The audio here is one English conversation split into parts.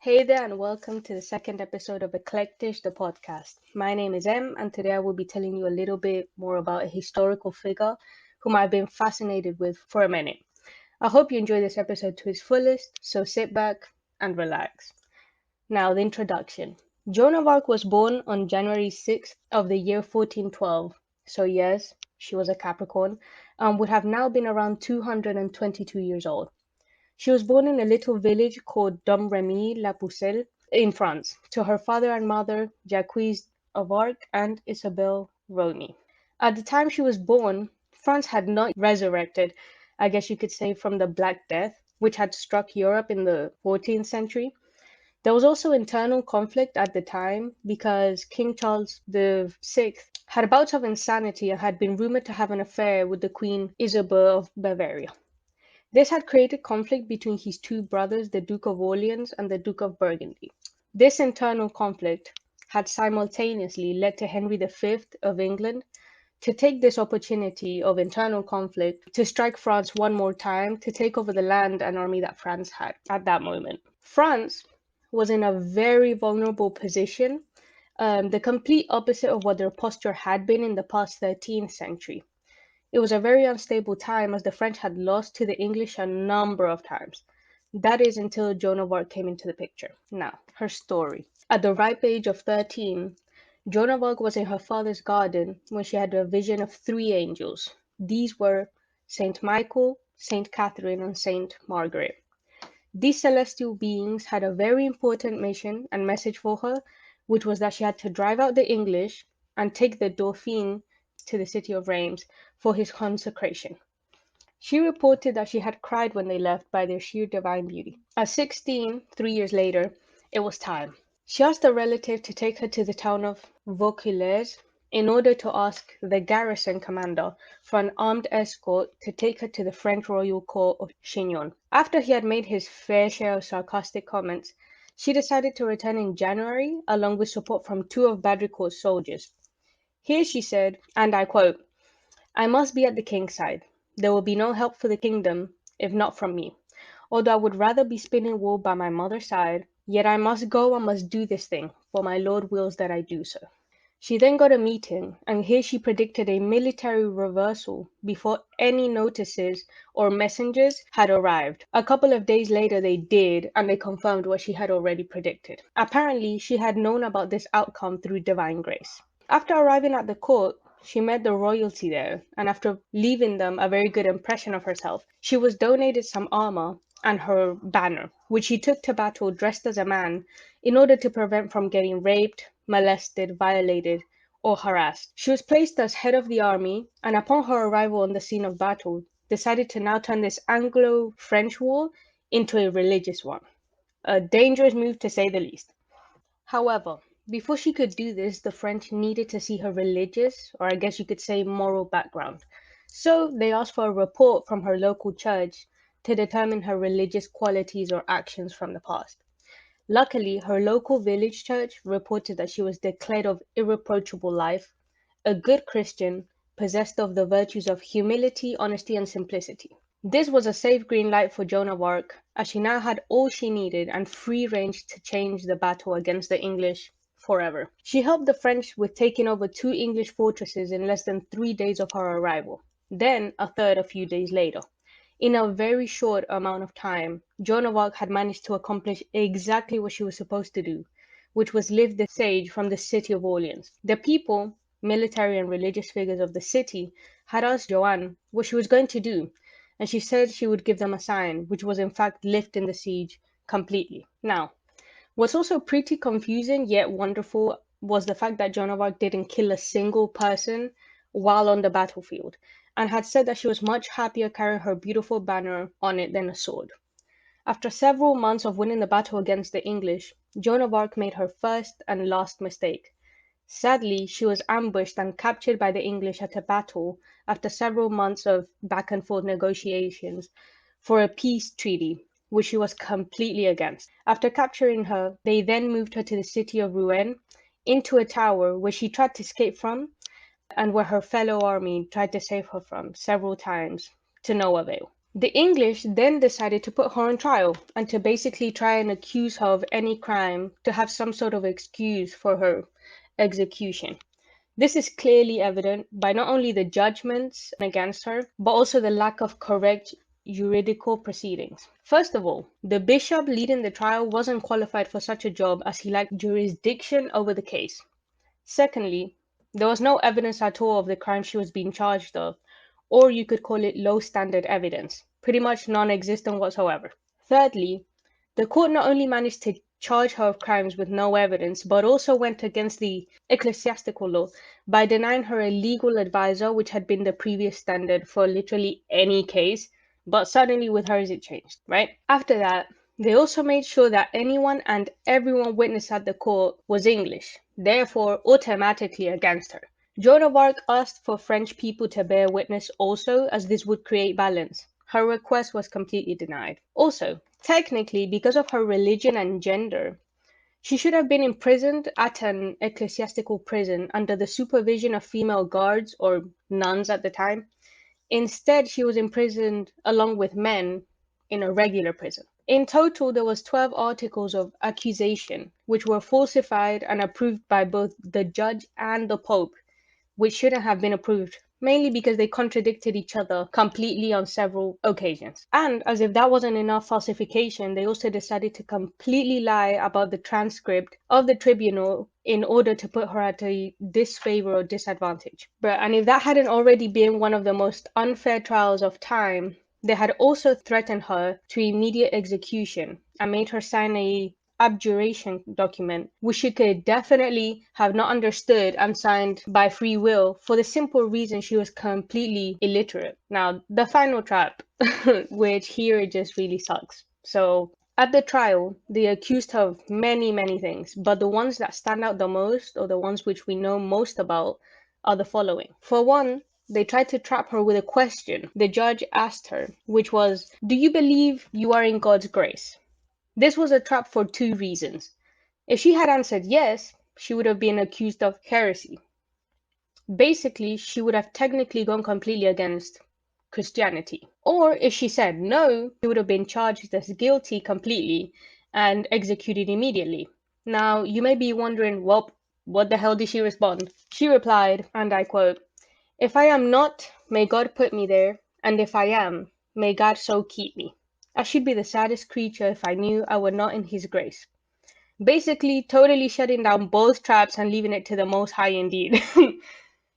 Hey there, and welcome to the second episode of Eklektisch, the podcast. My name is Em, and today I will be telling you a little bit more about a historical figure whom I've been fascinated with for a minute. I hope you enjoy this episode to its fullest, so sit back and relax. Now, the introduction. Joan of Arc was born on January 6th of the year 1412, so yes, she was a Capricorn, and would have now been around 222 years old. She was born in a little village called Domremy-la-Pucelle in France, to her father and mother, Jacques of Arc and Isabelle Roni. At the time she was born, France had not resurrected, I guess you could say, from the Black Death, which had struck Europe in the 14th century. There was also internal conflict at the time because King Charles VI had bouts of insanity and had been rumored to have an affair with the Queen Isabel of Bavaria. This had created conflict between his two brothers, the Duke of Orleans and the Duke of Burgundy. This internal conflict had simultaneously led to Henry V of England to take this opportunity of internal conflict to strike France one more time to take over the land and army that France had at that moment. France was in a very vulnerable position, the complete opposite of what their posture had been in the past 13th century. It was a very unstable time as the French had lost to the English a number of times. That is until Joan of Arc came into the picture. Now, her story. At the ripe age of 13, Joan of Arc was in her father's garden when she had a vision of three angels. These were Saint Michael, Saint Catherine, and Saint Margaret. These celestial beings had a very important mission and message for her, which was that she had to drive out the English and take the Dauphin to the city of Reims for his consecration. She reported that she had cried when they left by their sheer divine beauty. At 16, 3 years later, it was time. She asked a relative to take her to the town of Vaucouleurs in order to ask the garrison commander for an armed escort to take her to the French royal court of Chinon. After he had made his fair share of sarcastic comments, she decided to return in January along with support from two of Baudricourt's soldiers. Here she said, and I quote, "I must be at the king's side. There will be no help for the kingdom if not from me. Although I would rather be spinning wool by my mother's side, yet I must go and must do this thing, for my lord wills that I do so." She then got a meeting, and here she predicted a military reversal before any notices or messengers had arrived. A couple of days later they did, and they confirmed what she had already predicted. Apparently, she had known about this outcome through divine grace. After arriving at the court, she met the royalty there, and after leaving them a very good impression of herself, she was donated some armor and her banner, which she took to battle dressed as a man in order to prevent from getting raped, molested, violated, or harassed. She was placed as head of the army, and upon her arrival on the scene of battle, decided to now turn this Anglo-French war into a religious one. A dangerous move to say the least. However, before she could do this, the French needed to see her religious, or I guess you could say moral background. So they asked for a report from her local church to determine her religious qualities or actions from the past. Luckily, her local village church reported that she was declared of irreproachable life, a good Christian, possessed of the virtues of humility, honesty, and simplicity. This was a safe green light for Joan of Arc, as she now had all she needed and free range to change the battle against the English forever. She helped the French with taking over two English fortresses in less than 3 days of her arrival, then a third a few days later. In a very short amount of time, Joan of Arc had managed to accomplish exactly what she was supposed to do, which was lift the siege from the city of Orleans. The people, military and religious figures of the city, had asked Joanne what she was going to do, and she said she would give them a sign, which was in fact lifting the siege completely. Now, what's also pretty confusing yet wonderful was the fact that Joan of Arc didn't kill a single person while on the battlefield, and had said that she was much happier carrying her beautiful banner on it than a sword. After several months of winning the battle against the English, Joan of Arc made her first and last mistake. Sadly, she was ambushed and captured by the English at a battle after several months of back and forth negotiations for a peace treaty, which she was completely against. After capturing her, they then moved her to the city of Rouen, into a tower where she tried to escape from, and where her fellow army tried to save her from several times, to no avail. The English then decided to put her on trial and to basically try and accuse her of any crime to have some sort of excuse for her execution. This is clearly evident by not only the judgments against her, but also the lack of correct juridical proceedings. First of all, the bishop leading the trial wasn't qualified for such a job as he lacked jurisdiction over the case. Secondly, there was no evidence at all of the crime she was being charged of, or you could call it low standard evidence, pretty much non existent whatsoever. Thirdly, the court not only managed to charge her of crimes with no evidence, but also went against the ecclesiastical law by denying her a legal advisor, which had been the previous standard for literally any case, but suddenly with hers it changed, right? After that, they also made sure that anyone and everyone witnessed at the court was English, therefore automatically against her. Joan of Arc asked for French people to bear witness also, as this would create balance. Her request was completely denied. Also, technically, because of her religion and gender, she should have been imprisoned at an ecclesiastical prison under the supervision of female guards or nuns at the time. Instead, she was imprisoned along with men in a regular prison. In total, there was 12 articles of accusation, which were falsified and approved by both the judge and the Pope, which shouldn't have been approved, mainly because they contradicted each other completely on several occasions. And as if that wasn't enough falsification, they also decided to completely lie about the transcript of the tribunal in order to put her at a disfavor or disadvantage. And if that hadn't already been one of the most unfair trials of time, they had also threatened her to immediate execution and made her sign a abjuration document, which she could definitely have not understood and signed by free will for the simple reason she was completely illiterate. Now, the final trap, which here it just really sucks. So, at the trial, they accused her of many, many things, but the ones that stand out the most, or the ones which we know most about, are the following. For one, they tried to trap her with a question the judge asked her, which was, "Do you believe you are in God's grace?" This was a trap for two reasons. If she had answered yes, she would have been accused of heresy. Basically, she would have technically gone completely against Christianity. Or if she said no, she would have been charged as guilty completely and executed immediately. Now, you may be wondering, well, what the hell did she respond? She replied, and I quote, "If I am not, may God put me there, and if I am, may God so keep me. I should be the saddest creature if I knew I were not in his grace." Basically, totally shutting down both traps and leaving it to the Most High indeed.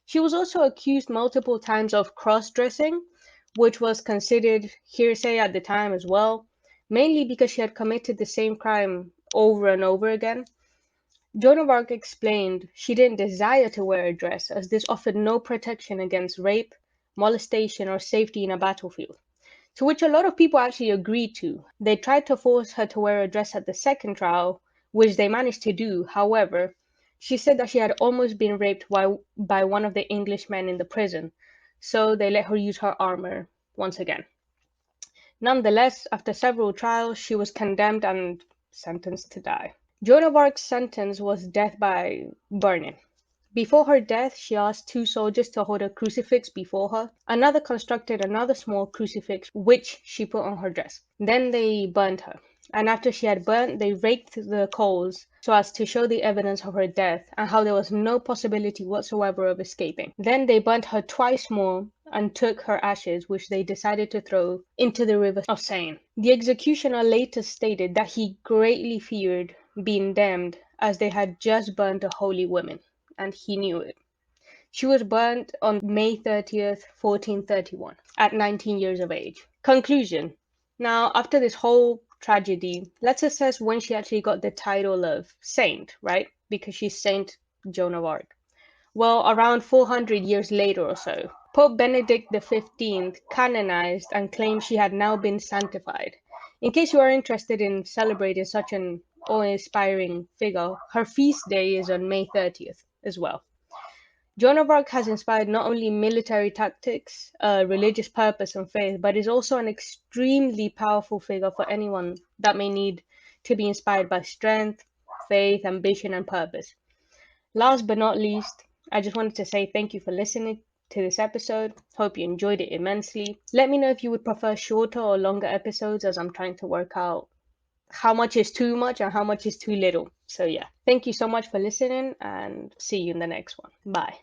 She was also accused multiple times of cross-dressing, which was considered hearsay at the time as well, mainly because she had committed the same crime over and over again. Joan of Arc explained she didn't desire to wear a dress, as this offered no protection against rape, molestation, or safety in a battlefield. To which a lot of people actually agreed to. They tried to force her to wear a dress at the second trial, which they managed to do. However, she said that she had almost been raped by one of the Englishmen in the prison, so they let her use her armor once again. Nonetheless, after several trials, she was condemned and sentenced to die. Joan of Arc's sentence was death by burning. Before her death, she asked two soldiers to hold a crucifix before her. Another constructed another small crucifix, which she put on her dress. Then they burned her. And after she had burnt, they raked the coals so as to show the evidence of her death and how there was no possibility whatsoever of escaping. Then they burnt her twice more and took her ashes, which they decided to throw into the river of Seine. The executioner later stated that he greatly feared being damned, as they had just burnt a holy woman, and he knew it. She was burnt on May 30th, 1431, at 19 years of age. Conclusion. Now, after this whole tragedy, let's assess when she actually got the title of saint, right? Because she's Saint Joan of Arc. Well, around 400 years later or so, Pope Benedict XV canonized and claimed she had now been sanctified. In case you are interested in celebrating such an awe-inspiring figure, her feast day is on May 30th as well. Joan of Arc has inspired not only military tactics, religious purpose, and faith, but is also an extremely powerful figure for anyone that may need to be inspired by strength, faith, ambition, and purpose. Last but not least, I just wanted to say thank you for listening to this episode. Hope you enjoyed it immensely. Let me know if you would prefer shorter or longer episodes, as I'm trying to work out how much is too much and how much is too little. So yeah, thank you so much for listening, and see you in the next one. Bye.